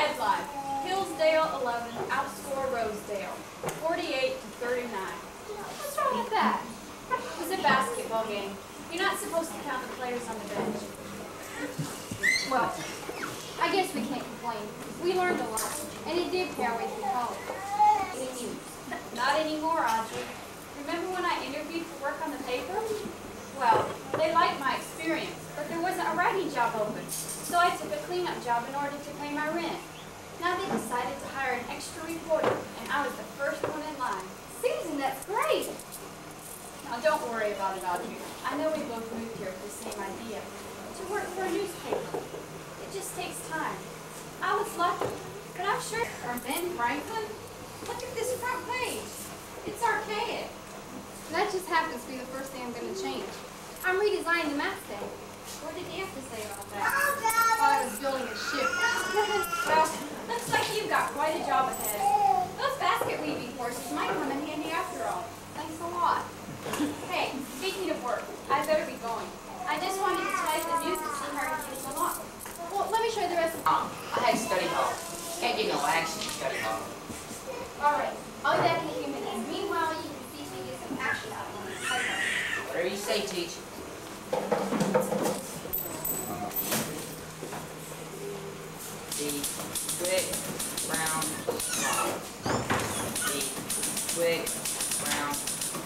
Headline: Hillsdale 11 outscore Rosedale 48-39. What's wrong with that? It was a basketball game. You're not supposed to count the players on the bench. Well, I guess we can't complain. We learned a lot, and it did pay our way through college. Any news? Not anymore, Audrey. Remember when I interviewed for work on the paper? Well, they liked my experience, but there wasn't a writing job open, so I took a cleanup job in order to pay my rent. Now they decided to hire an extra reporter, and I was the first one in line. Susan, that's great. Now don't worry about it, Audrey. I know we both moved here with the same idea, to work for a newspaper. It just takes time. I was lucky, but I'm sure... Or Ben Franklin? Look at this front page. It's archaic. That just happens to be the first thing I'm going to change. I'm redesigning the map thing. What did you have to say about that? While I was building a ship. Well, looks like you've got quite a job ahead. Those basket weaving courses might come in handy after all. Thanks a lot. Hey, speaking of work, I better be going. I just wanted to type the news to see how you're getting along. Well, let me show you the rest of the... I had study hall. Can't get no action in study hall. All right. I'll be back in a few minutes. Meanwhile, you can see me get some action out of this. Whatever you say, teacher. The quick brown fox. The quick brown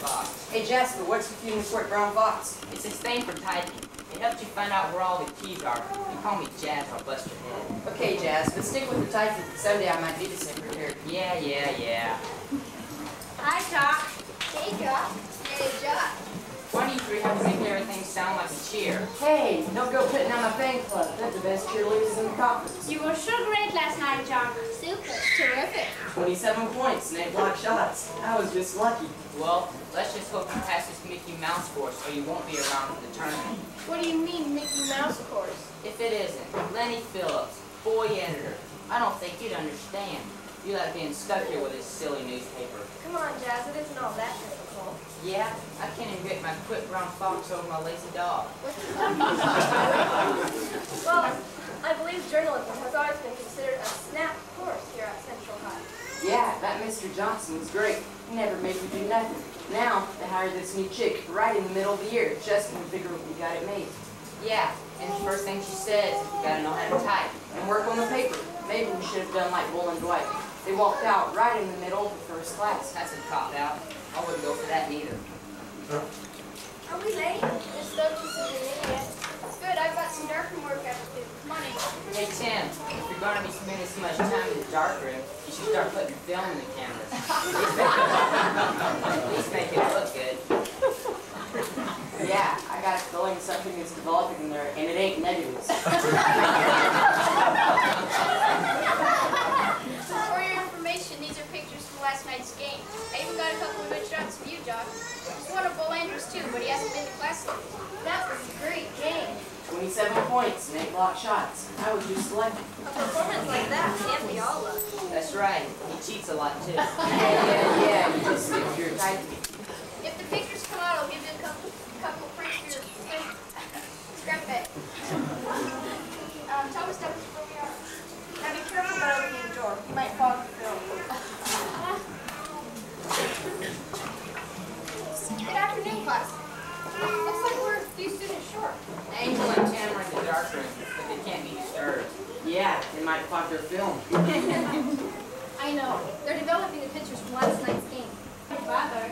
fox. Hey Jasper, what's with you and the quick brown fox? It's a thing for typing. It helps you find out where all the keys are. You call me Jazz, I'll bust your head. Okay, Jazz, but stick with the typing. Someday I might be the secretary. Yeah. Hi, Doc. Hey, Josh. Hey, Josh. Why do you three have to make everything sound like a cheer? Hey, don't go putting on my fan club. They're the best cheerleaders in the conference. You were so great last night, John. Super. Terrific. 27 points and 8 block shots. I was just lucky. Well, let's just hope you pass this Mickey Mouse course or you won't be around for the tournament. What do you mean, Mickey Mouse course? If it isn't, Lenny Phillips, boy editor, I don't think you'd understand. You like being stuck here with this silly newspaper. Come on, Jazz. It isn't all that difficult. Yeah, I can't even get my quick brown fox over my lazy dog. Well, I believe journalism has always been considered a snap course here at Central High. Yeah, that Mr. Johnson was great. He never made me do nothing. Now, they hired this new chick right in the middle of the year, just when we figured we got it made. Yeah, and the first thing she says, you gotta know how to type. And work on the paper. Maybe we should have done like Bull and Dwight. They walked out right in the middle of the first class. That's a cop-out. I wouldn't go for that neither. Are we late? This Stokes isn't in yet. It's good. I've got some darkroom work I have to do. Come on in. Hey Tim, if you're gonna be spending so much time in the darkroom, you should start putting film in the cameras. At least make it look good. Yeah, I got a feeling something is developing in there, and it ain't negatives. For your information, these are pictures from last night's game. I even got a couple of good shots of you, Josh. There's one of Bull Andrews, too, but he hasn't been to class lately. That was a great game. 27 points and 8 block shots. I was just selected. A performance like that can't be all luck. That's right. He cheats a lot too. Yeah, you just stick to your typing. If the pictures come out, I'll give you a couple prints for your scrap bag. Tell me stuff before we are. Now be careful about opening the door. You might fog the film. Good afternoon, class. Looks like we're a few students short. Angel and Tim are in the darkroom, but they can't be disturbed. Yeah, they might fog their film. I know. They're developing the pictures from last night's game. Father.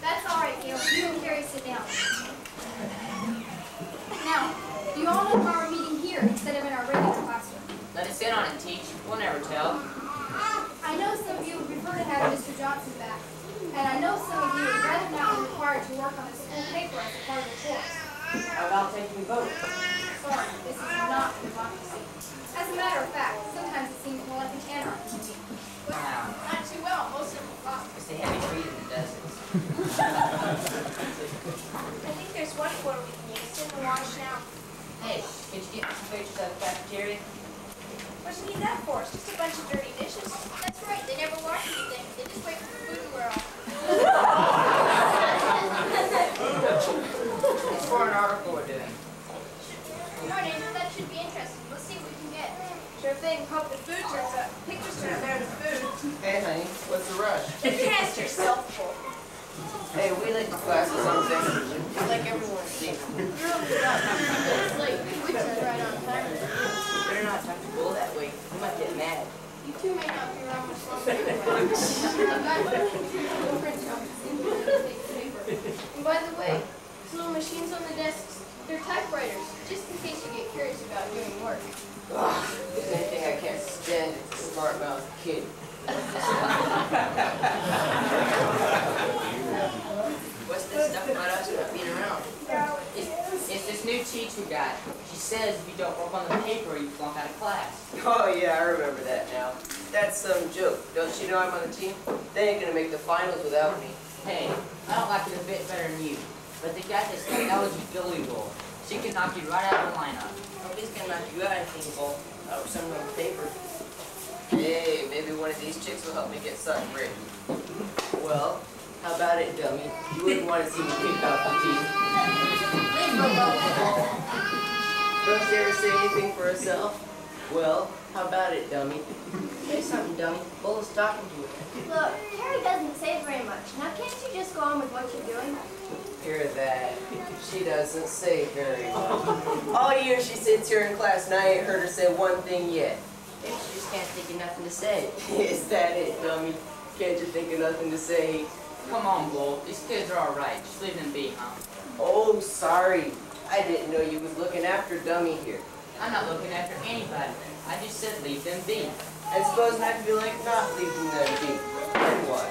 That's all right, Gail. You and Carrie sit down. Now, do you all know why we're meeting here instead of in our regular classroom? Let us in on it, Teach. We'll never tell. I know some of you would prefer to have Mr. Johnson back, and I know some of you would rather not be required to work on a school paper as a part of the course. How about taking a vote? Sorry, this is not a democracy. As a matter of fact, sometimes it seems more like an anarchy to me. Wow. Not too well. Most of them are. It's the heavy breathing that does it. I think there's one quote we can use. It's in the wash now. Hey, could you get me some pictures of the cafeteria? What do you need that for? It's just a bunch of dirty dishes. That's right. They never wash anything. They just wait for the food to wear off. for an article we're doing? Alright, Andrew, that should be interesting. Let's see what we can get. Sure thing. Hope the food turns up. Pictures turn up better than food. Hey, honey, what's the rush? Cast yourself full. Hey, we like the classes on Thursday. Like everyone sees. You're only about 2 minutes late. We turned right on time. Better not talk to Bull that way. He might get mad. You two may not be around much longer anyway. I've got a print shop in here to take the paper. And by the way, these little machines on the desks, they're typewriters, just in case you get curious about doing work. Ugh, if there's anything I can't stand, it's a smart-mouthed kid. What's this stuff about us not being around? It's this new teacher guy. She says if you don't work on the paper, you flunk out of class. Oh yeah, I remember that now. That's some joke. Don't you know I'm on the team? They ain't gonna make the finals without me. Hey, I don't like it a bit better than you, but they got this technology Billy Bull. She can knock you right out of the lineup. Nobody's gonna knock you out, I think, Bull. Out of some on paper. Hey, maybe one of these chicks will help me get something written. Well, how about it, dummy? You wouldn't want to see me kick out the team. Leave her alone. Don't you ever say anything for herself? Well, how about it, dummy? Say something, dummy. Bull is talking to you. Look, Carrie doesn't say very much. Now can't you just go on with what you're doing? Hear that? She doesn't say very much. All year she sits here in class and I ain't heard her say one thing yet. Maybe she just can't think of nothing to say. Is that it, dummy? Can't you think of nothing to say? Come on, Bull. These kids are all right. Just leave them be, huh? Oh, sorry. I didn't know you was looking after dummy here. I'm not looking after anybody. I just said leave them be. And suppose I feel like not leaving them be. Then what?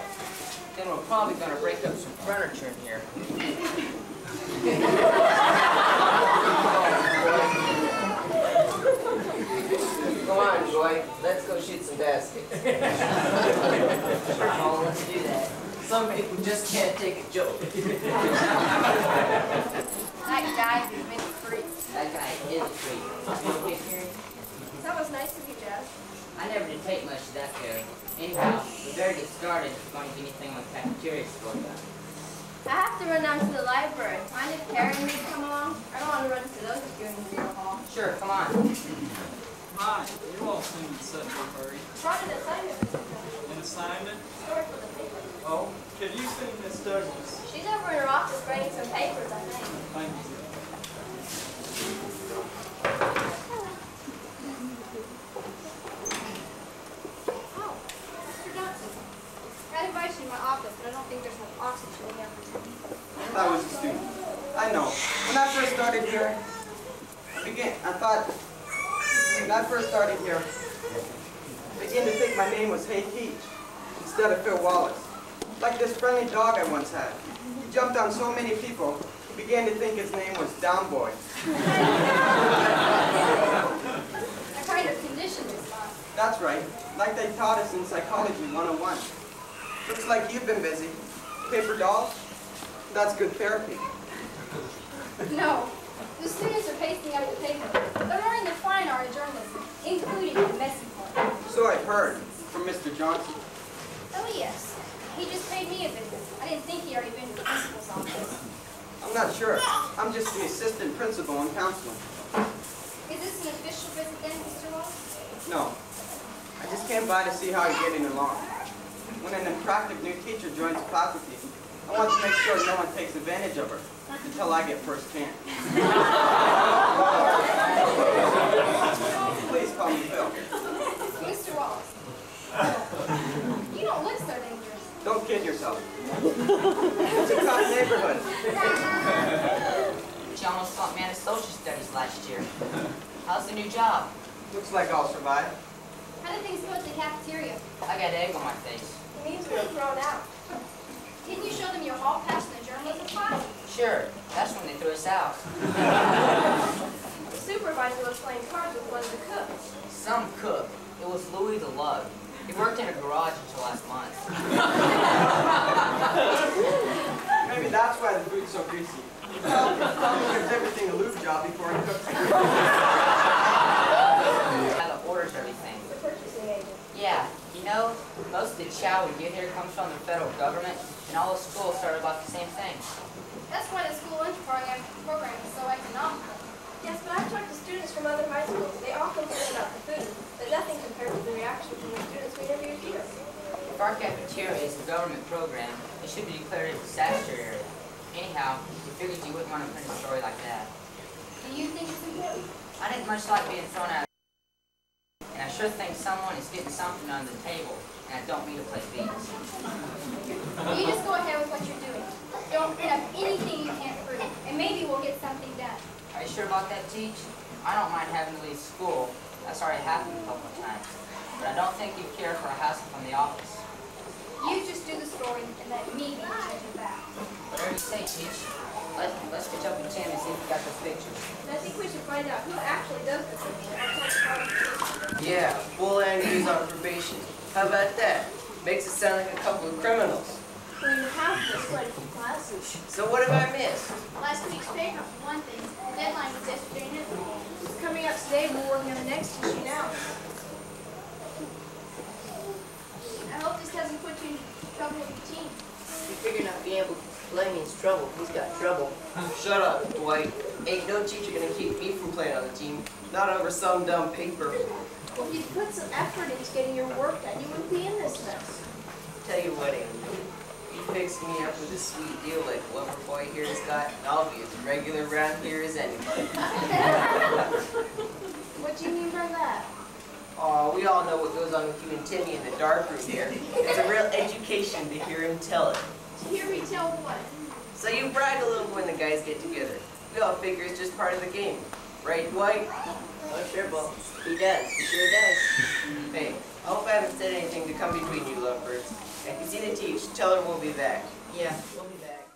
Then we're probably gonna break up some furniture in here. Come on, boy. Let's go shoot some baskets. Oh, let's do that. Some people just can't take a joke. That guy who made it free. That guy is a freak. You okay, Carrie? That was nice of you, Jazz. I never did take much of that, Carrie. Anyhow, we better get started if we're going to get anything on the cafeteria store done. I have to run down to the library. Mind if Carrie and me come along? I don't want to run into those goons in the hall. Sure, come on. Hi, you all seem in such a hurry. Brought an assignment. An assignment? Story for the paper. Oh, could you see Miss Douglas? She's over in her office writing some papers, I think. Thank you. Oh, Mr. Johnson. I invited you to my office, but I don't think there's enough oxygen in here. I was a student. I know. When I first started here, when I first started here, I began to think my name was Hay Keach instead of Phil Wallace. Like this friendly dog I once had. He jumped on so many people, he began to think his name was Down Boy. I kind of conditioned this boss. That's right, like they taught us in Psychology 101. Looks like you've been busy. Paper dolls? That's good therapy. No, the students are pasting up the paper. They're learning the fine art of journalism, including the messy part. So I've heard from Mr. Johnson. Oh, yes. He just paid me a visit. I didn't think he'd already been to the principal's office. I'm not sure. I'm just the assistant principal in counseling. Is this an official visit then, Mr. Wallace? No. I just came by to see how you're getting along. When an attractive new teacher joins a faculty, I want to make sure no one takes advantage of her until I get first chance. Please call me Phil. Mr. Wallace, you don't look so dangerous. Don't kid yourself. It's a tough neighborhood. She almost flunked me out of social studies last year. How's the new job? Looks like I'll survive. How do things go at the cafeteria? I got egg on my face. It means we were thrown out. Didn't you show them your hall pass in the journalism class? Sure, that's when they threw us out. The supervisor was playing cards with one of the cooks. Some cook. It was Louis the Lug. He worked in a garage until last month. Maybe that's why the food's so greasy. Well, probably gives everything a lube job before he cooks it. How the orders everything. The purchasing agent. Yeah, you know, most of the chow we get here comes from the federal government, and all the schools started about the same thing. That's why the school lunch program from other high schools. They all complain about the food, but nothing compared to the reaction from the students we interviewed here. If our cafeteria is a government program, it should be declared a disaster area. Anyhow, we figured you wouldn't want to print a story like that. Do you think it's important? I didn't much like being thrown out, and I sure think someone is getting something under the table, and I don't mean to play beats. You just go ahead with what you're doing. Don't put up anything you can't prove, and maybe we'll get something done. Are you sure about that, Teach? I don't mind having to leave school. That's already happened a couple of times. But I don't think you care for a hassle from the office. You just do the story and let me be the judge of that. Whatever you say, Teach. Let's catch up with Tim and see if we got those pictures. And I think we should find out who actually does this. Yeah, full Andrew's on probation. How about that? Makes it sound like a couple of criminals. Well, you have missed quite a few classes. So what have I missed? Last week's paper, for one thing. The deadline was yesterday noon. It's coming up today. We're working on the next issue now. I hope this doesn't put you in trouble with the team. You figure not being able to play means trouble. He's got trouble. Shut up, Dwight. Ain't no teacher gonna keep me from playing on the team. Not over some dumb paper. Well, if you'd put some effort into getting your work done, you wouldn't be in this mess. Tell you what, Andrew. You fix me up with a sweet deal like Loverboy here has got, and I'll be as regular around here as anybody. What do you mean by that? Aw, we all know what goes on with you and Timmy in the dark room there. It's a real education to hear him tell it. To hear me tell what? So you brag a little when the guys get together. We all figure it's just part of the game. Right, Dwight? Oh, sure, Bo. He does. He sure does. Hey, I hope I haven't said anything to come between you lovebirds. If you see the teach, tell her we'll be back. Yeah, we'll be back.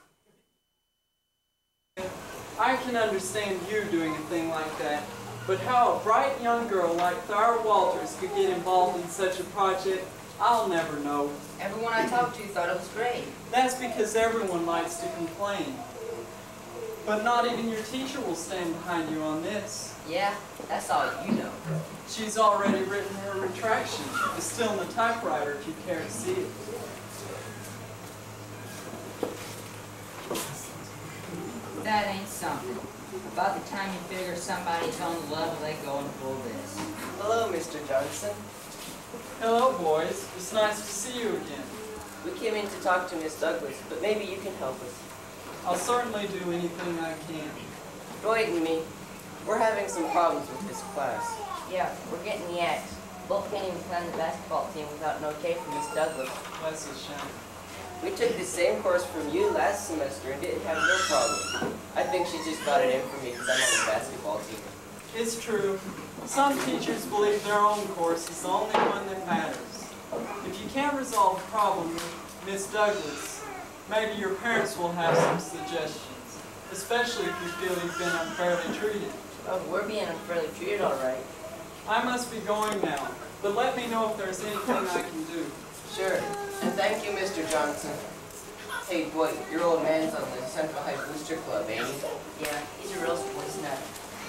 I can understand you doing a thing like that, but how a bright young girl like Thyra Walters could get involved in such a project, I'll never know. Everyone I talked to thought it was great. That's because everyone likes to complain. But not even your teacher will stand behind you on this. Yeah, that's all you know. She's already written her retraction. It's still in the typewriter if you care to see it. That ain't something. About the time you figure somebody's on the level, they go and pull this. Hello, Mr. Johnson. Hello, boys. It's nice to see you again. We came in to talk to Miss Douglas, but maybe you can help us. I'll certainly do anything I can. Dwight and me, we're having some problems with this class. Yeah, we're getting the axe. Both can't even play on the basketball team without an okay from Miss Douglas. That's a shame. We took the same course from you last semester and didn't have no problem. I think she just got it in for me because I'm on the basketball team. It's true. Some teachers believe their own course is the only one that matters. If you can't resolve a problem with Miss Douglas, maybe your parents will have some suggestions, especially if you feel you've been unfairly treated. Oh, we're being unfairly treated, all right. I must be going now, but let me know if there's anything I can do. Sure. And thank you, Mr. Johnson. Hey, Dwight, your old man's on the Central High Booster Club, ain't he? Yeah, he's a real sports nut.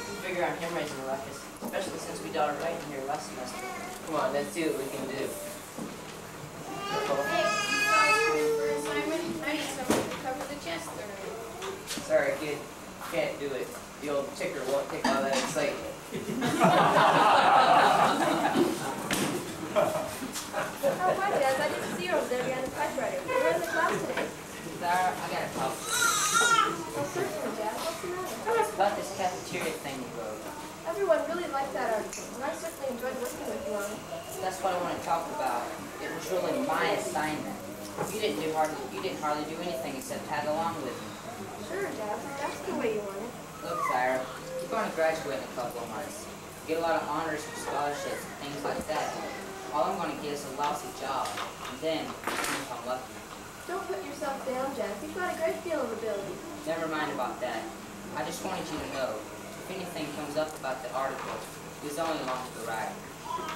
We figure on him raising a ruckus, especially since we got it right in here last semester. Come on, let's see what we can do. Hey, for assignment, I need someone to cover the chest area. Sorry, kid. Can't do it. The old ticker won't take all that excitement. Oh, hi, Dad. I didn't see you over there behind the typewriter. You're in the class today. Sarah, I got a problem. Well, certainly, Dad. What's the matter? It's about this cafeteria thing you wrote. Everyone really liked that article, and I certainly enjoyed working with you on it. That's what I want to talk about. It was really my assignment. You didn't hardly do anything except tag along with me. Sure, Dad. That's the way you want it. Look, Sarah, you're going to graduate in a couple of months. Get a lot of honors and scholarships and things like that. All I'm going to get is a lousy job, and then, if I'm lucky. Don't put yourself down, Jack. You've got a great deal of ability. Never mind about that. I just wanted you to know, if anything comes up about the article, it was only along to the right.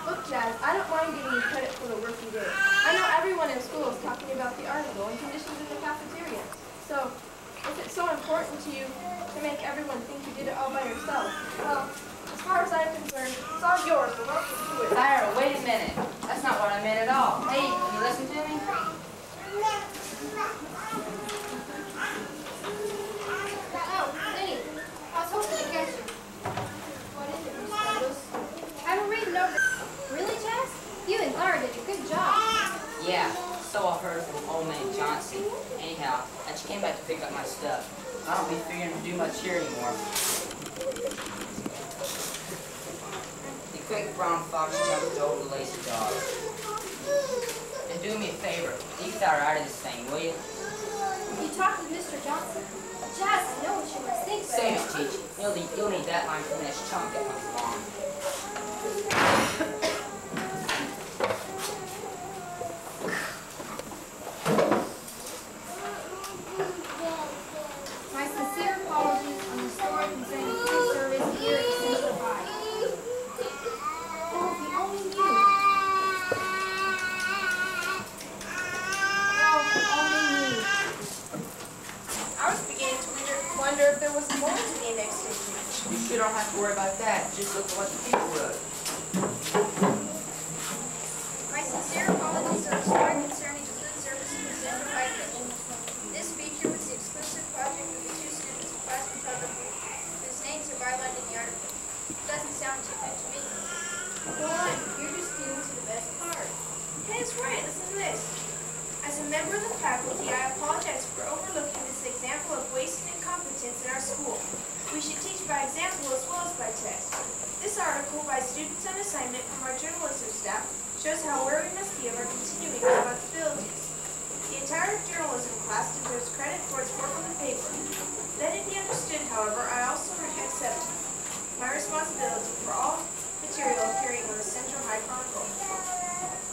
Look, Jazz, I don't mind giving you credit for the work you did. I know everyone in school is talking about the article and conditions in the cafeteria. So, if it's so important to you to make everyone think you did it all by yourself, well, as far as I'm concerned, it's all yours, so welcome to it. Sarah, wait a minute. That's not what I meant at all. Hey, can you listen to me? Oh, Lenny, I was hoping to catch you. What is it, Miss Yeah, so I've heard from old man Johnson. Anyhow, and she came back to pick up my stuff. I don't be figuring to do much here anymore. The quick brown fox jumped over the lazy dog. And do me a favor, leave that out of this thing, will you? You talked with Mr. Johnson? Jazz, I know what you must think, but... Same as Teach. You'll need that line from this chunk that comes along. My sincere apologies on the story concerning food service here at Central High. Oh, if you only knew. Oh, if you only knew. I was beginning to wonder if there was more to the index station. You sure don't have to worry about that. Just look at what the people wrote. My sincere apologies on the story concerning food service in the Central High Kitchen. This feature was the exclusive project of the two students of class photography whose names are bylined in the article. Doesn't sound too good to me. Go on, you're just getting to the best part. Hey, that's right, listen to this. As a member of the faculty, I apologize for overlooking this example of wasted incompetence in our school. We should teach by example as well as by text. This article by students on assignment from our journalism staff shows how aware we must be of our continuing responsibilities. The entire journalism class deserves credit for its work on the paper. Let it be understood, however, I also accept my responsibility for all material appearing on the Central High Chronicle.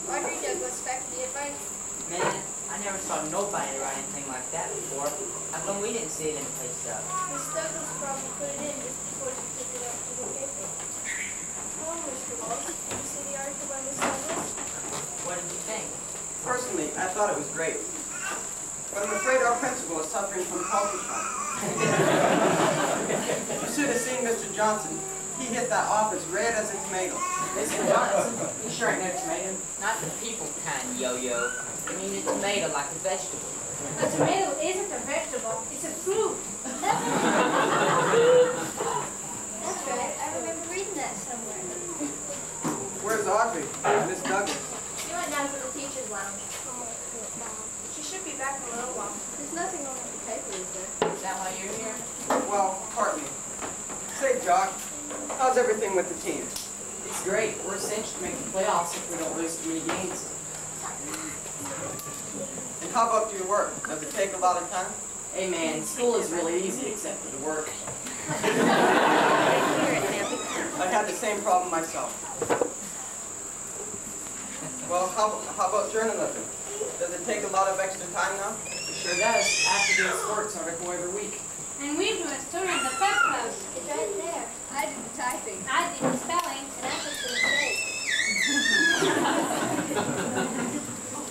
Audrey Douglas, faculty advisor. Man, I never saw nobody write anything like that before. How come we didn't see it in the place up? Miss Douglas probably put it in just before she took it up to the paper. Hello, Mr. Walsh. Did you see the article by Miss Douglas? What did you think? Personally, I thought it was great. But I'm afraid our principal is suffering from culture shock. You should have seen Mr. Johnson. He hit that office red as a tomato. Mr. Johnson, you sure ain't no tomato. Not the people kind, yo-yo. I mean a tomato like a vegetable. A tomato isn't a vegetable, it's a fruit. That's right. I remember reading that somewhere. Where's Audrey? Miss Douglas. She went down to the teacher's lounge. She should be back in a little while. There's nothing wrong with the paper, is there? Is that why you're here? Well, partly. Say, Jock, how's everything with the team? It's great. We're essential to make the playoffs if we don't lose too many games. And how about your work? Does it take a lot of time? Hey man, school is really easy except for the work. I had the same problem myself. Well, how about journalism? Does it take a lot of extra time now? It sure does. I have to do a sports article every week. And we do a story in the prep club. It's right there. I did the typing. I did the spelling. And I took the mistake.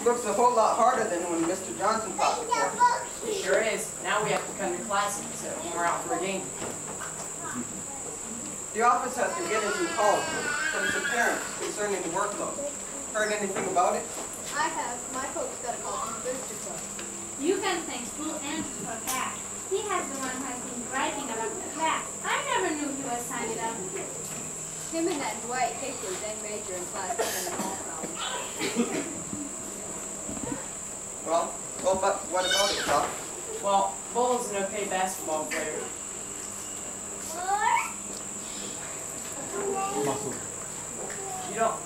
Looks a whole lot harder than when Mr. Johnson taught before. It sure is. Now we have to come to class instead when we're out for a game. The office has been getting some calls from some parents concerning the workload. Heard anything about it? I have. My folks got a call from the Booster Club. You can thank School Andrews for that. He has the one who has been writing about the class. I never knew he was signed up. Him and that Dwight Hickley, then major in class, in the hall problem. Well, but what about it, Doc? Well, Bull's an okay basketball player. You don't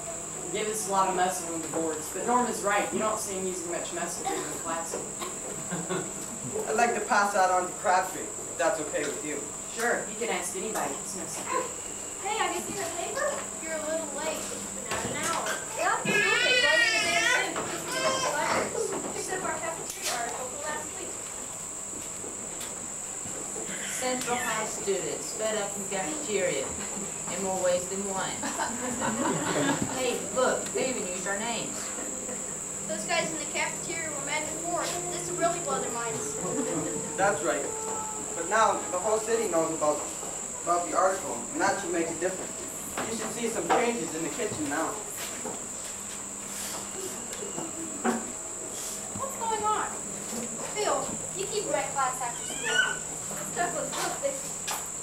give us a lot of muscle on the boards, but Norma's right. You don't see him using much muscle during the class. I'd like to pass that on to Crabtree, if that's okay with you. Sure, you can ask anybody. It's no secret. Hey, have you seen the paper? You're a little late. It's been out an hour. Yeah, the school paper. I did it there too. Just did it at the libraries. Picked up our cafeteria article from last week. Central High students fed up in cafeteria in more ways than one. Hey, look, they even used our names. Those guys in the cafeteria were mad before. This will really blow their minds. That's right. But now the whole city knows about the article, and that should make a difference. You should see some changes in the kitchen now. What's going on? Phil, you keep right class after school. Douglas, look,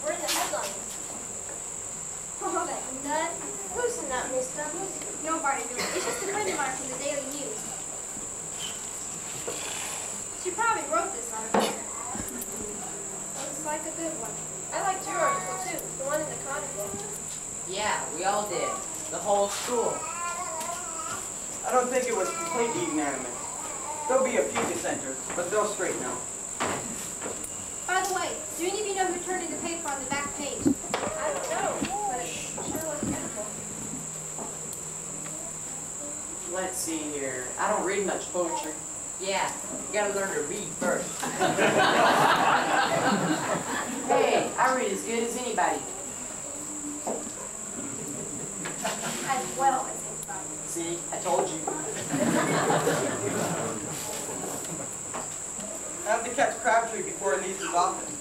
we're in the headlines. Oh, that nut. Who's the nut, Miss Douglas? Nobody really. It's just a friend of mine from the Daily News. You probably wrote this article. Looks like a good one. I liked your article too, the one in the Chronicle. Yeah, we all did. The whole school. I don't think it was completely unanimous. There'll be a few dissenters, but they'll straighten out. By the way, do any of you know who turned in the paper on the back page? I don't know, but it sure looks beautiful. Let's see here. I don't read much poetry. Yeah, you gotta learn to read first. Hey, I read as good as anybody. As well as anybody. See, I told you. I have to catch Crabtree before he leaves his office.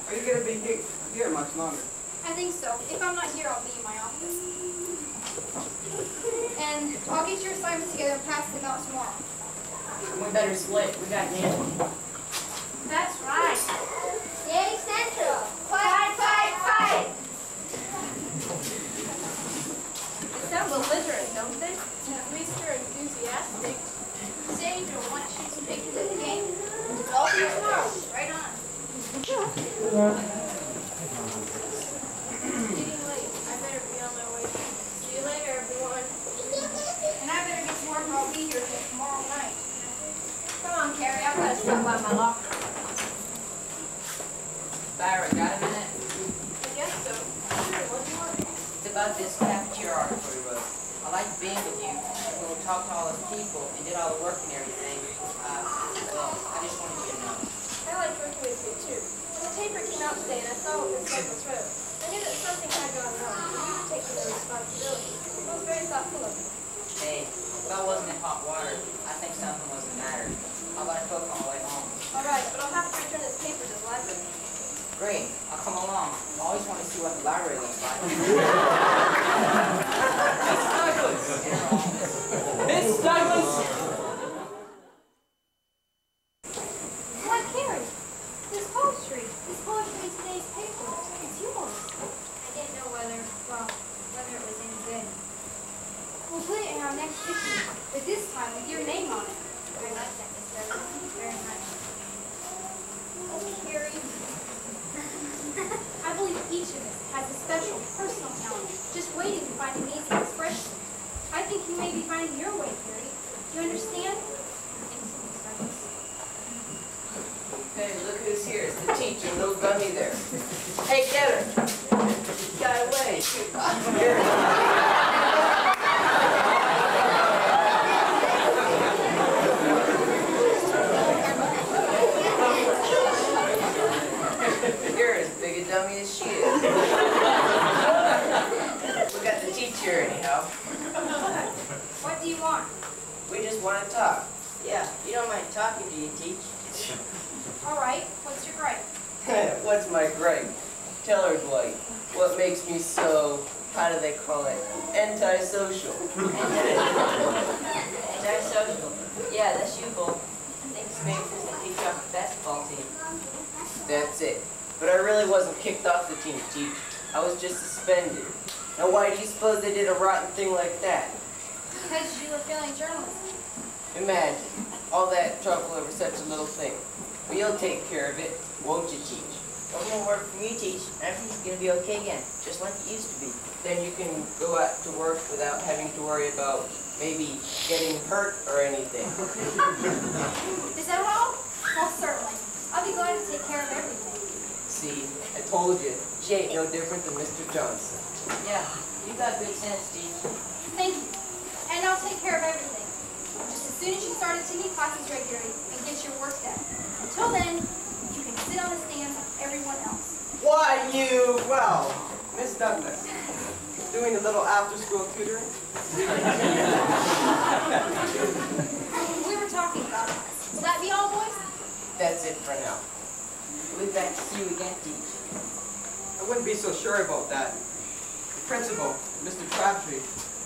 Are you going to be here much longer? I think so. If I'm not here, I'll be in my office. And I'll get your assignments together and pass them out tomorrow. We better split. We got Nancy. That's right. Yay, Central! Fight, fight, fight! They sound belligerent, don't they? At least they're enthusiastic. Say you'll want you to take to the game. I'll see you tomorrow. Right on. It's getting late. I better be on my way. See you later, everyone. And I better get to work or I'll be here till tomorrow night. Come on, Carrie. I've got to stop by my locker. Byron, got a minute? I guess so. Sure, what do you want? It's about this cafeteria article we wrote. I like being with you. We'll talk to all those people and did all the work and everything. Well, I just wanted you to know. I like working with you too. When the paper came out today and I saw what was Douglas wrote, I knew that something had gone wrong, and you were taking the responsibility. It was very thoughtful of you. Hey, if I wasn't in hot water, I think something was the matter. How about a Coke on the way home? All right, but I'll have to return this paper to the library. Great, I'll come along. I always want to see what the library looks like. Miss Douglas! Why, Carrie, this poetry in today's paper, it's yours. I didn't know whether it was any good. We'll put it in our next picture, but this time with your name on it. I like that, Miss Douglas. Very much. Oh, Carrie. I believe each of us has a special personal talent, just waiting to find a means of expression. I think you may be finding your way, Carrie. Do you understand? Thanks, Miss Douglas. Hey, look who's here. It's the teacher, little dummy there. Hey, get her. Got away. You're as big a dummy as she is. We got the teacher anyhow. What do you want? We just want to talk. Yeah, you don't mind talking, do you, Teach? All right, what's your gripe? What's my gripe? Tell her, Dwight. What makes me so, how do they call it, antisocial? Antisocial. Yeah, that's you, Bull. I think it's maybe because they kicked you off the basketball team. That's it. But I really wasn't kicked off the team, Teach. I was just suspended. Now why do you suppose they did a rotten thing like that? Because you were failing journalism. Imagine, all that trouble over such a little thing. But you'll take care of it, won't you, Teach? One more work from you, Teach. Everything's gonna be okay again, just like it used to be. Then you can go out to work without having to worry about maybe getting hurt or anything. Is that all? Well, certainly. I'll be glad to take care of everything. See, I told you, she ain't no different than Mr. Johnson. Yeah, you got good sense, Teach. Thank you. And I'll take care of everything. Just as soon as you start attending classes regularly and get your work done. Until then, you can sit on the stand like everyone else. Why, well, Miss Douglas, doing a little after-school tutoring? We were talking about it. Will that be all, boys? That's it for now. We'll be back to see you again, Teach. I wouldn't be so sure about that. The principal, Mr. Crabtree,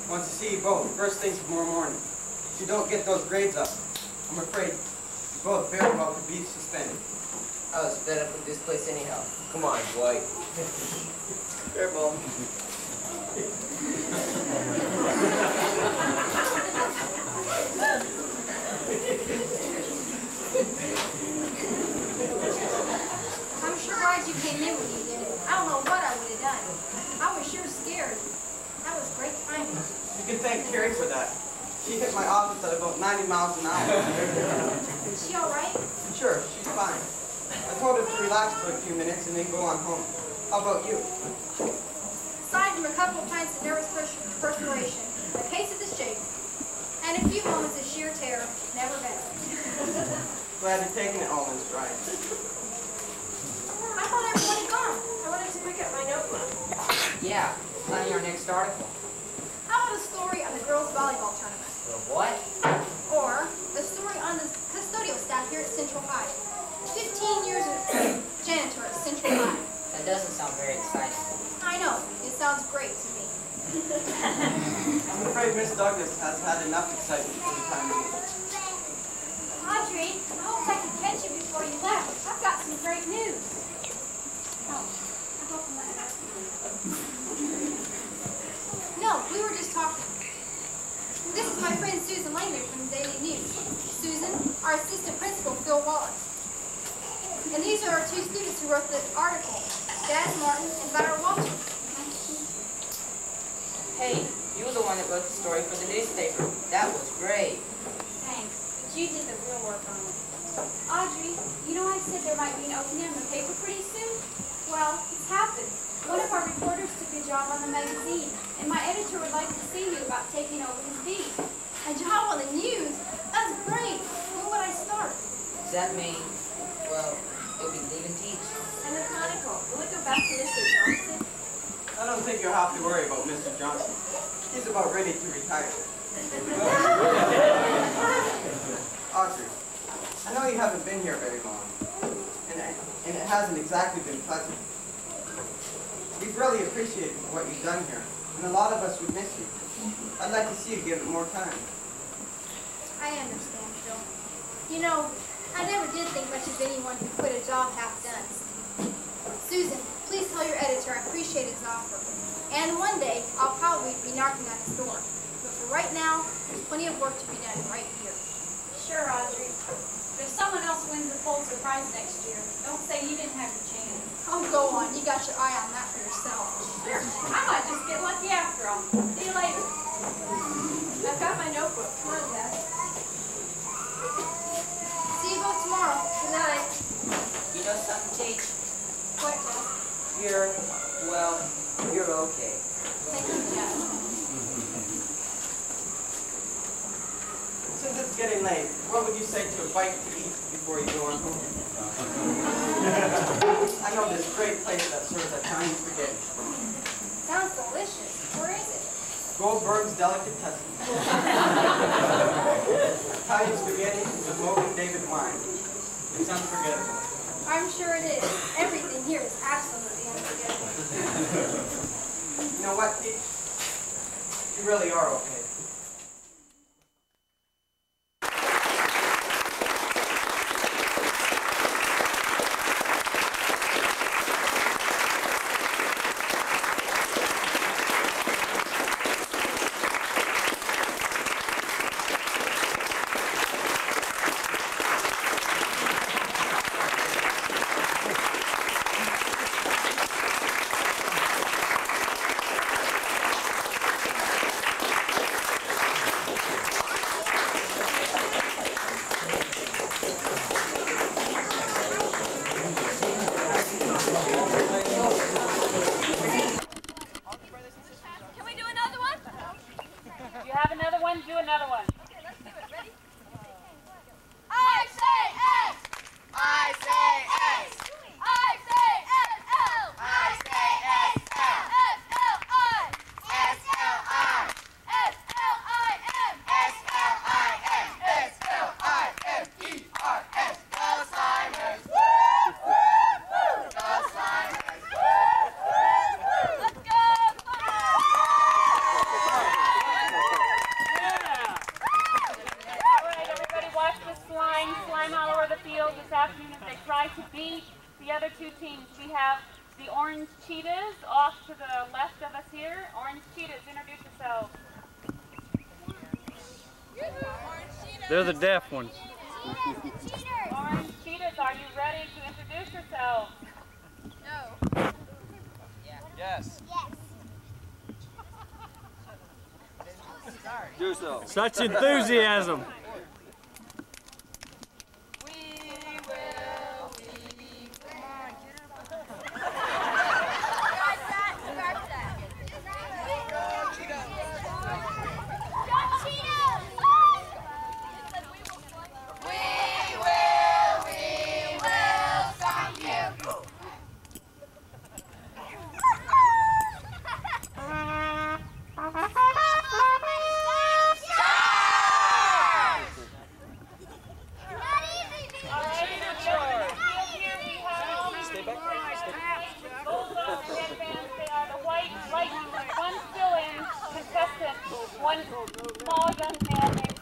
wants to see you both first thing tomorrow morning. If you don't get those grades up, I'm afraid you both very well could be suspended. I was fed up with this place anyhow. Come on, Dwight. Careful. You can thank Carrie for that. She hit my office at about 90 miles an hour. Is she all right? Sure, she's fine. I told her to relax for a few minutes and then go on home. How about you? Aside from a couple of pints of nervous perspiration, a case of the shakes, and a few moments of sheer terror, never better. Glad you're taking it all in stride. I thought everyone had gone. I wanted to pick up my notebook. Yeah, planning our next article. How about a story on the girls' volleyball tournament? The what? Or a story on the custodial staff here at Central High. 15 years of janitor at Central High. That doesn't sound very exciting. I know. It sounds great to me. I'm afraid Miss Douglas has had enough excitement for the time being. Audrey, I hope I can catch you before you left. I've got some great news. Oh, I hope I'm not asking. No, we were just talking. This is my friend Susan Langdon from the Daily News. Susan, our assistant principal, Phil Wallace. And these are our two students who wrote the article, Jazz Martin and Vira Walter. Hey, you were the one that wrote the story for the newspaper. That was great. Thanks, but you did the real work on it. Audrey, you know I said there might be an opening in the paper pretty soon? Well, it's happened. One of our reporters took a job on the magazine, and my editor would like to see you about taking over his beat. A job on the news? That's great. When would I start? Does that mean, well, you'll be leaving Teach? And the Chronicle. Will it go back to Mr. Johnson? I don't think you'll have to worry about Mr. Johnson. He's about ready to retire. Audrey, I know you haven't been here very long, and it hasn't exactly been pleasant. We've really appreciated what you've done here, and a lot of us would miss you. I'd like to see you give it more time. I understand, Phil. You know, I never did think much of anyone who quit a job half done. Susan, please tell your editor I appreciate his offer. And one day, I'll probably be knocking on his door. But for right now, there's plenty of work to be done right here. Sure, Audrey. But if someone else wins the Pulitzer Prize next year, don't say you didn't have your chance. Oh, go on. You got your eye on that for yourself. Sure. I might just get lucky after all. See you later. I've got my notebook. Come on, Dad. See you both tomorrow. Good night. You know something, Teach? What, Dad? You're okay. Thank you, Dad. Since it's getting late, what would you say to a bite to eat before you go on home? I know this great place that serves Italian spaghetti. Sounds delicious. Where is it? Goldberg's Delicatessen. Italian spaghetti with Mogan David wine. It's unforgettable. I'm sure it is. Everything here is absolutely unforgettable. You know what, Pete? You really are okay. Do another one. Okay, let's do it. Ready? I say S. I say S. I say S-L. I say S-L. S-L-I. S-L-I. S-L-I-M. S-L-I-M. S-L-I-M-E-R-S. Alzheimer's. Alzheimer's. Let's go. Watch the slime all over the field this afternoon as they try to beat the other two teams. We have the Orange Cheetahs off to the left of us here. Orange Cheetahs, introduce yourselves. They're the deaf ones. Orange Cheetahs, are you ready to introduce yourselves? No. Yes. Yes. Do so. Such enthusiasm. One small young man named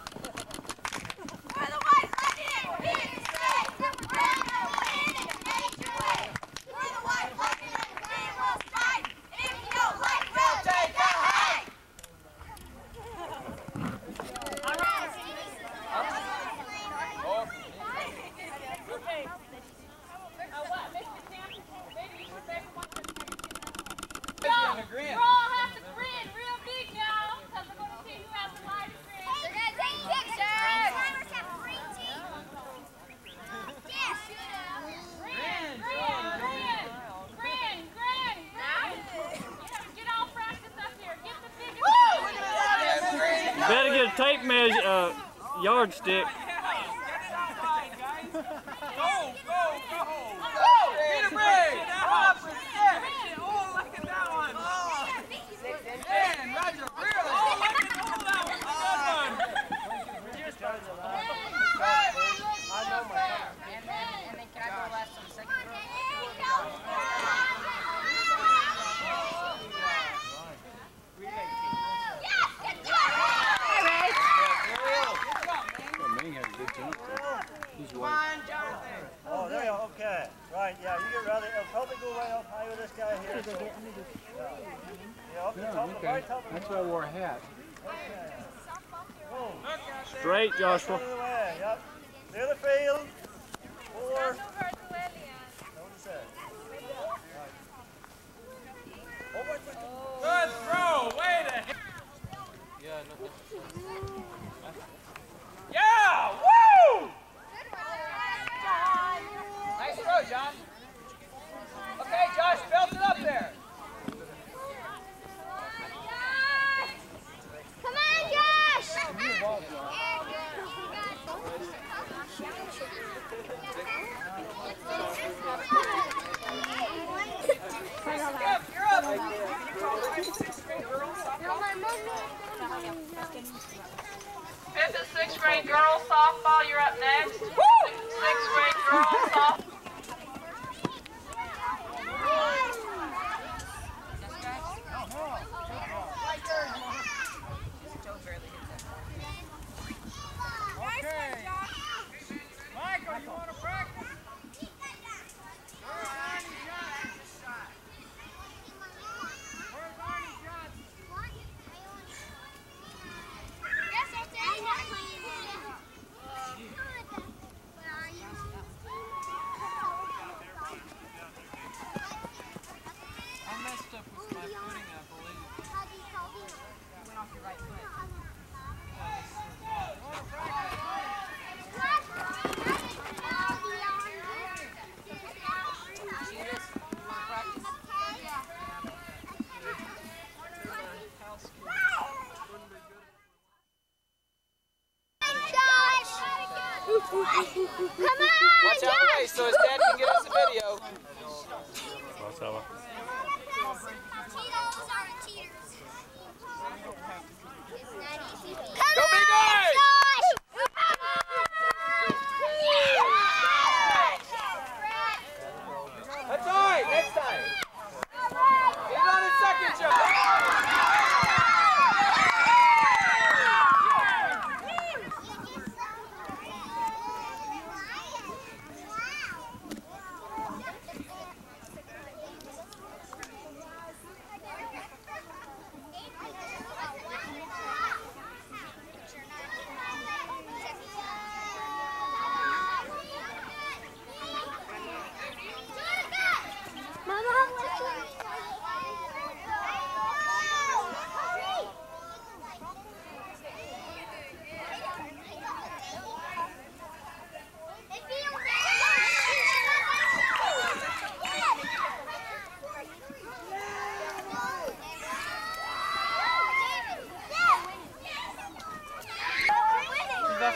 Better get a tape measure, yardstick. Oh, there you go. Okay. Right, yeah, you get ready. It'll probably go way up high with this guy here. So, yeah, up the top, okay. Right top. That's why I wore a hat. Okay. Straight, Joshua. Yep. Clear the field. 4. Good throw. Way to hit. Yeah. Woo! Nice throw, John. Okay, Josh, belt it up there. Come on, Josh! You're up. Fifth and sixth grade girls softball, you're up next. Sixth grade girls softball. Okay. Michael, you want to practice? Where's Arnie Johnson's shot? Where's Arnie Johnson? Yes, I'll tell you what. I messed up with my footing, I believe. You went off your right foot. Come on, watch out the way so his dad can get us a video. Go big eyes! That's all right, next time. He's on his second jump.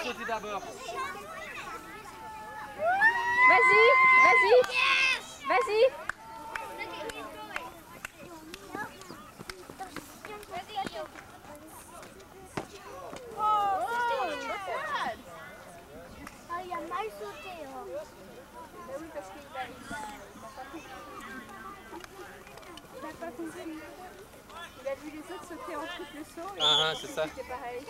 sauter d'abord. Vas-y, vas-y. Vas-y. Ah, il a mal sauté. Oui, parce qu'il a pas compris. Il a vu les autres sauter en triple saut. Ah, c'est ça. C'était pareil.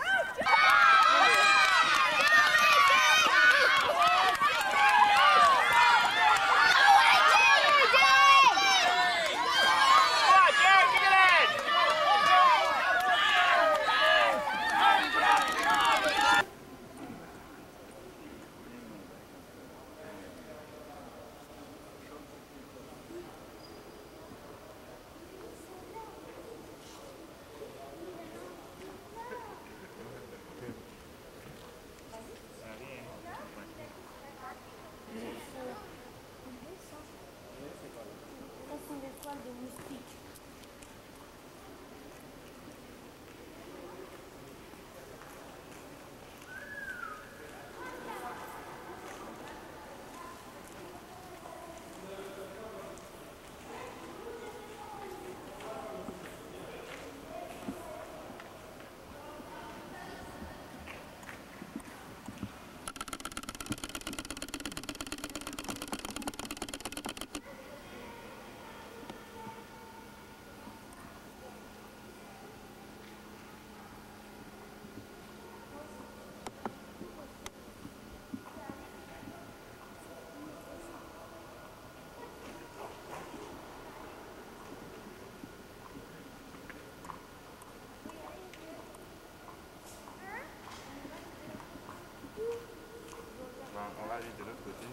On va aller de l'autre côté.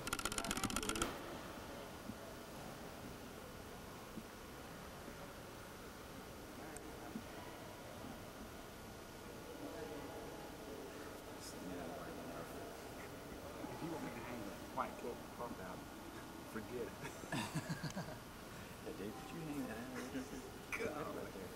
If you want me to hang the white cloak out, forget it. Hey Dave, could you hang that out? God, right there.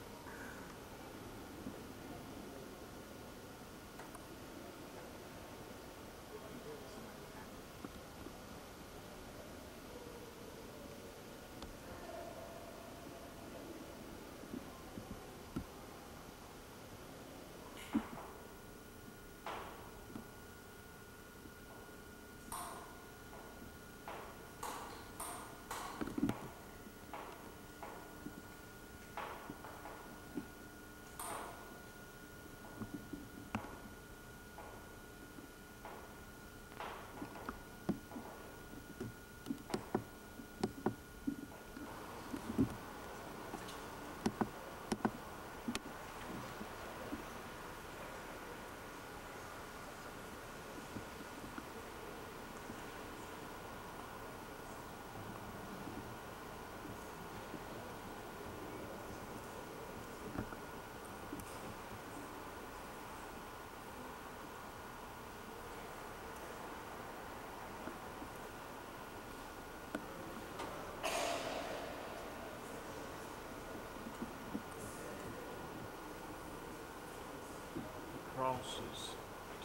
Cross is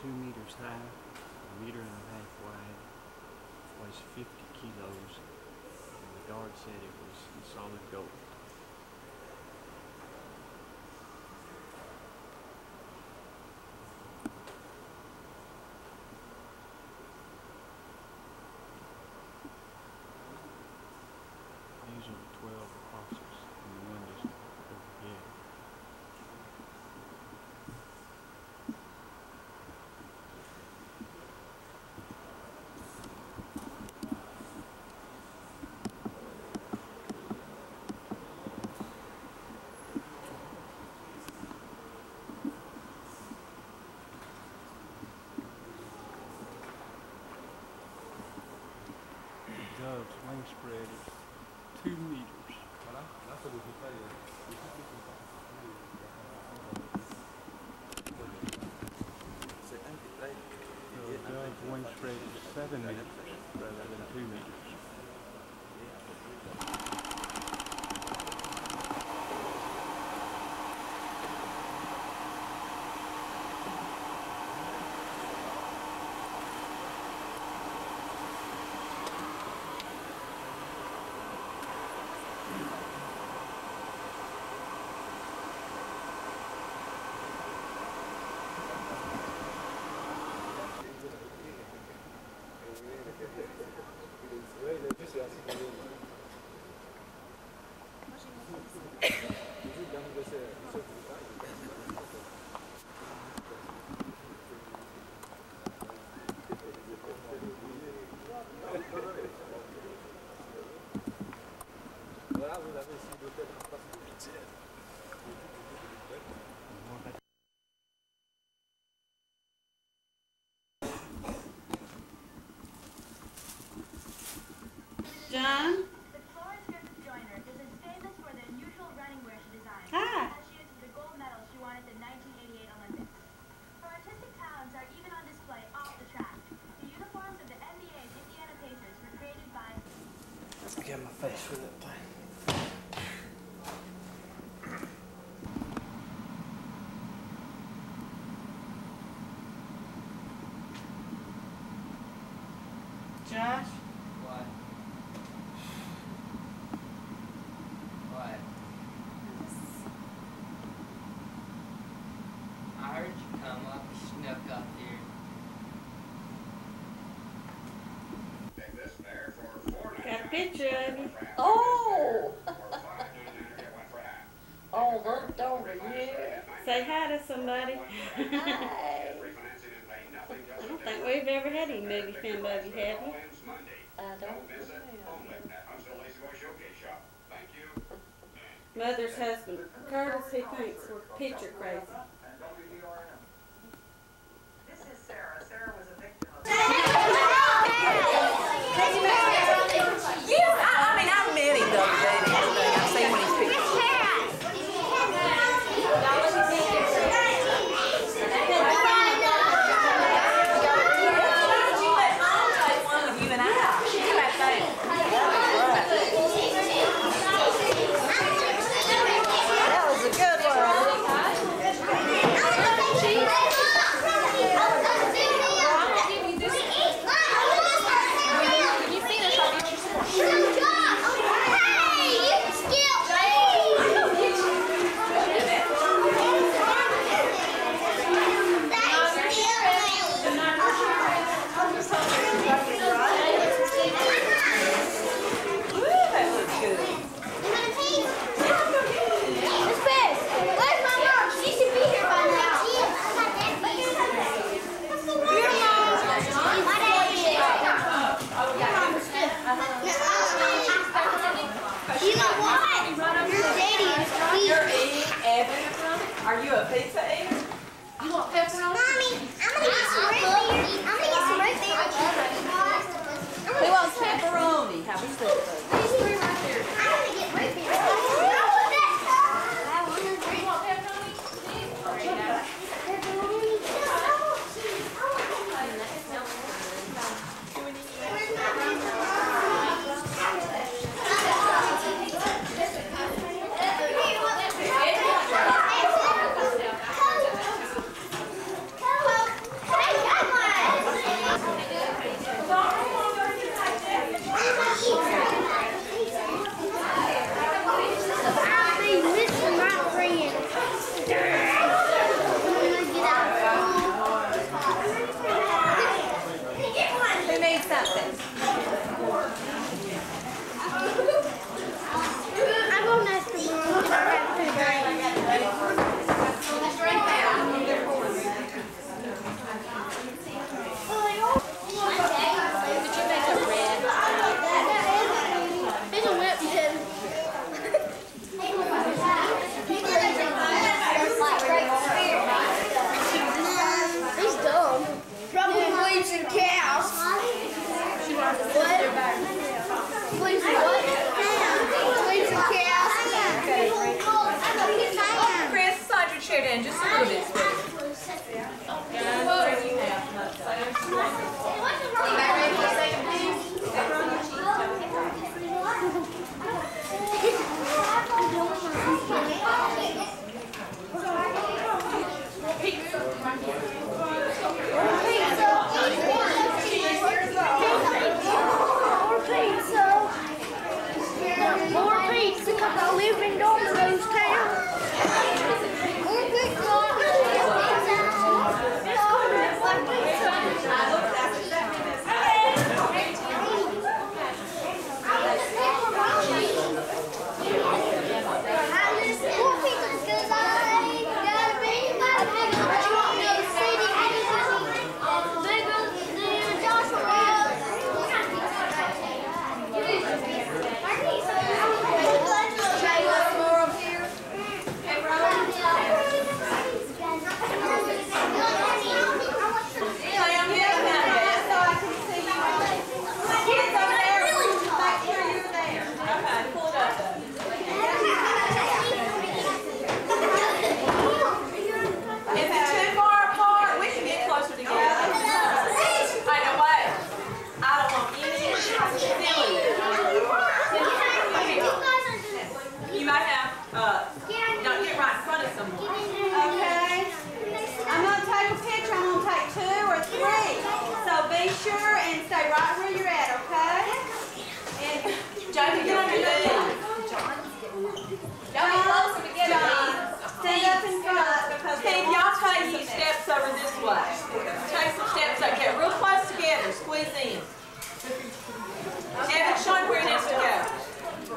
2 meters high, 1.5 meters wide, weighs 50 kilos, and the guard said it was in solid gold. These are the 12 apostles, and the one just over here. Dove's wingspread is 2 meters. So Dove's wingspread is 7 meters rather than 2 meters. John. The Florence Griffith Joyner is famous for the unusual running wear she designed. Hi. She uses the gold medal she won at the 1988 Olympics. Her artistic talents are even on display off the track. The uniforms of the NBA's Indiana Pacers were created by... Get my face with that thing. Josh? What? What? I heard you come up, you snuck up here. Got a picture of you. Oh! Oh, looked over here. Say hi to somebody. Hi. I don't think we've ever had any movie film of you, have we? I don't. Mother's husband, Curtis, he thinks we're picture crazy. This is Sarah. Sarah was a victim of... I mean, I've met him the other day and everything. I've seen one of his pictures. That was a good Are you a pizza eater? You want pepperoni? Mommy, I'm gonna get some root beer. I'm gonna get some root beer. Who wants pepperoni? How much pepperoni? These three right there. I'm gonna get root beer. You want pepperoni? Who needs something? I'm gonna ask the mom if I have to Did you make a red? It's a whip too. He's dumb. Probably believes in cows. What? Believes in what? Believes in cows. Chris, slide your chair down just a little bit. More pizza, because I live in Domino's town. More pizza. sure and stay right where you're at, okay? And Johnny, get on your knees. Y'all be closer together. Stand up in front. Steve, y'all take some steps over this way. Take some steps up. Get real close together. Squeeze in. Evan, show him where he needs to go.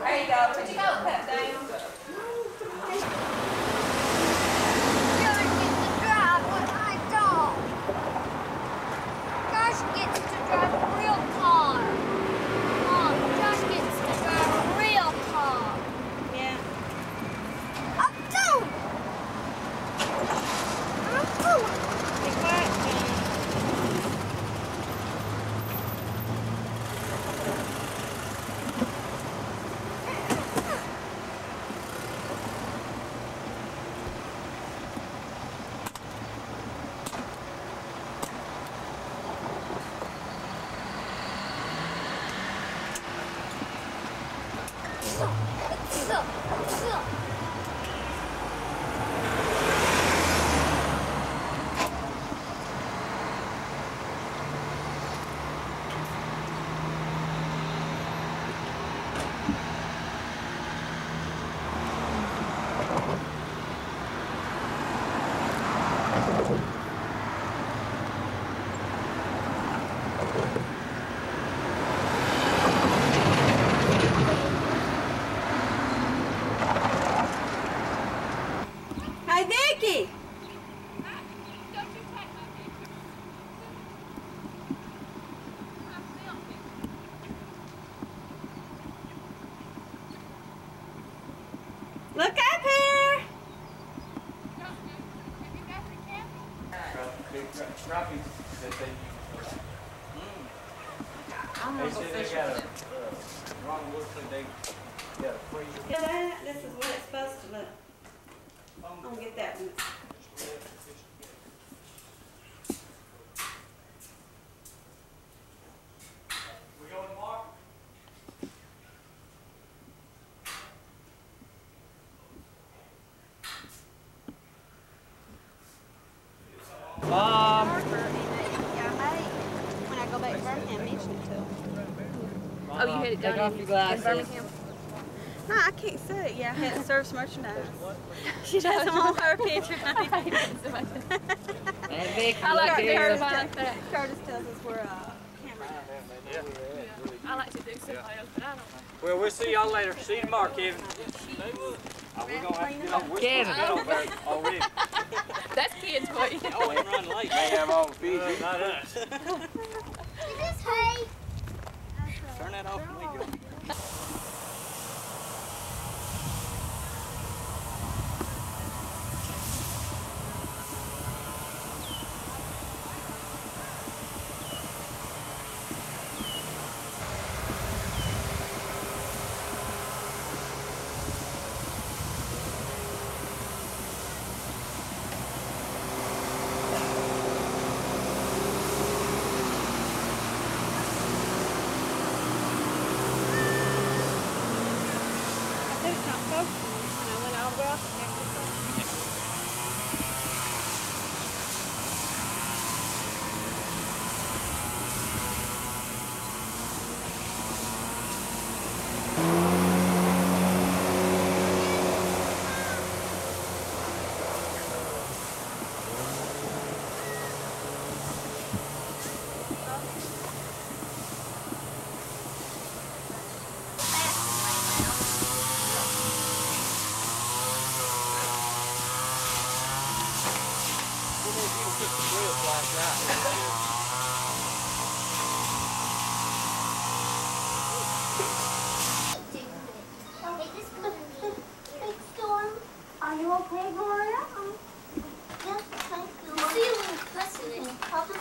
There you go. Put your coat cup down. Josh gets to drive a real car. Mom, Josh gets to drive a real car. Yeah. Up down. Up down. Be quiet, Johnny. Hey, Vicky! Look up here! This is what it's supposed to look. I'm gonna get that one. Mom. When I go back to Birmingham, mention it to him. Oh, you had it done in Birmingham? No, I can't see it. Yeah, I had it served merchandise. She doesn't want her picture. And Vicky, I like look here. Curtis tells us we're camera. I like to do some photos, but I don't. Well, we'll see y'all later. See you tomorrow, Kevin. We're gonna have to get on. We're Kevin. supposed to get on there already. That's kids' way. Oh, we run late. They have all the Fiji. Not us. Is this hay? Turn that off and we go. Are you okay, Gloria? Yes, thank you. See you in custody.